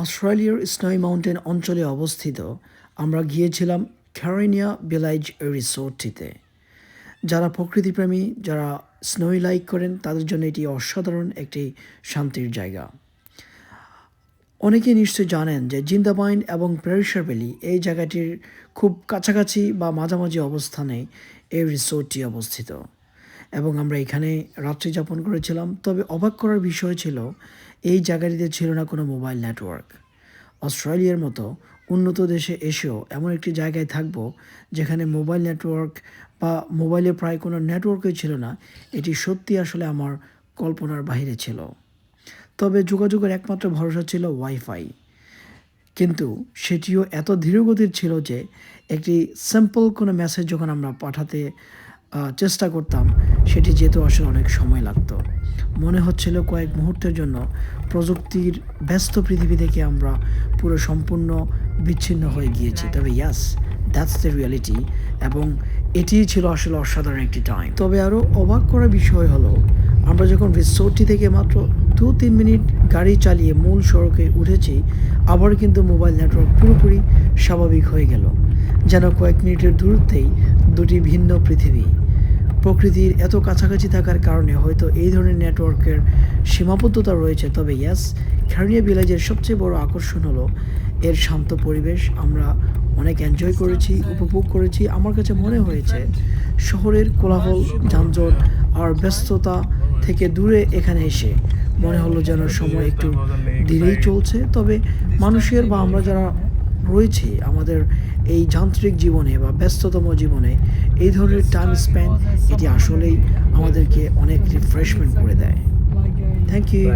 অস্ট্রেলিয়ার স্নোই মাউন্টেন অঞ্চলে অবস্থিত আমরা গিয়েছিলাম ক্যারিনিয়া ভিলেজ রিসোর্টটিতে। যারা প্রকৃতিপ্রেমী, যারা স্নোই লাইক করেন, তাদের জন্য এটি অসাধারণ একটি শান্তির জায়গা। অনেকেই নিশ্চয়ই জানেন যে জিন্দাবাইন এবং প্যারিশার ভ্যালি এই জায়গাটির খুব কাছাকাছি বা মাঝামাঝি অবস্থানে এই রিসোর্টটি অবস্থিত এবং আমরা এখানে রাত্রি যাপন করেছিলাম। তবে অবাক করার বিষয় ছিল এই জায়গাটিতে ছিল না কোনো মোবাইল নেটওয়ার্ক। অস্ট্রেলিয়ার মতো উন্নত দেশে এসেও এমন একটি জায়গায় থাকবো যেখানে মোবাইল নেটওয়ার্ক বা মোবাইলে প্রায় কোনো নেটওয়ার্কই ছিল না, এটি সত্যি আসলে আমার কল্পনার বাইরে ছিল। তবে যোগাযোগের একমাত্র ভরসা ছিল ওয়াইফাই, কিন্তু সেটিও এত ধীরগতির ছিল যে একটি সিম্পল কোনো মেসেজ যখন আমরা পাঠাতে চেষ্টা করতাম, সেটি যেতে আসলে অনেক সময় লাগতো। মনে হচ্ছিল কয়েক মুহূর্তের জন্য প্রযুক্তির ব্যস্ত পৃথিবী থেকে আমরা পুরো সম্পূর্ণ বিচ্ছিন্ন হয়ে গিয়েছি। তবে ইয়াস, দ্যাটস দ্য রিয়ালিটি, এবং এটিই ছিল আসলে অসাধারণ একটি টাইম। তবে আরও অবাক করার বিষয় হলো, আমরা যখন রিসোর্টটি থেকে মাত্র 2-3 মিনিট গাড়ি চালিয়ে মূল সড়কে উঠেছি, আবার কিন্তু মোবাইল নেটওয়ার্ক পুরোপুরি স্বাভাবিক হয়ে গেল, যেন কয়েক মিনিটের দূরত্বেই দুটি ভিন্ন পৃথিবী। প্রকৃতির এত কাছাকাছি থাকার কারণে হয়তো এই ধরনের নেটওয়ার্কের সীমাবদ্ধতা রয়েছে। তবে ইয়াস, ক্যারিনিয়া ভিলেজের সবচেয়ে বড় আকর্ষণ হলো এর শান্ত পরিবেশ। আমরা অনেক এনজয় করেছি, উপভোগ করেছি। আমার কাছে মনে হয়েছে শহরের কোলাহল, যানজট আর ব্যস্ততা থেকে দূরে এখানে এসে মনে হলো যেন সময় একটু ধীরেই চলছে। তবে মানুষের বা আমরা যারা রয়েছি আমাদের এই যান্ত্রিক জীবনে বা ব্যস্ততম জীবনে এই ধরনের টাইম স্পেন্ড, এটি আসলেই আমাদেরকে অনেক রিফ্রেশমেন্ট করে দেয়। Thank you.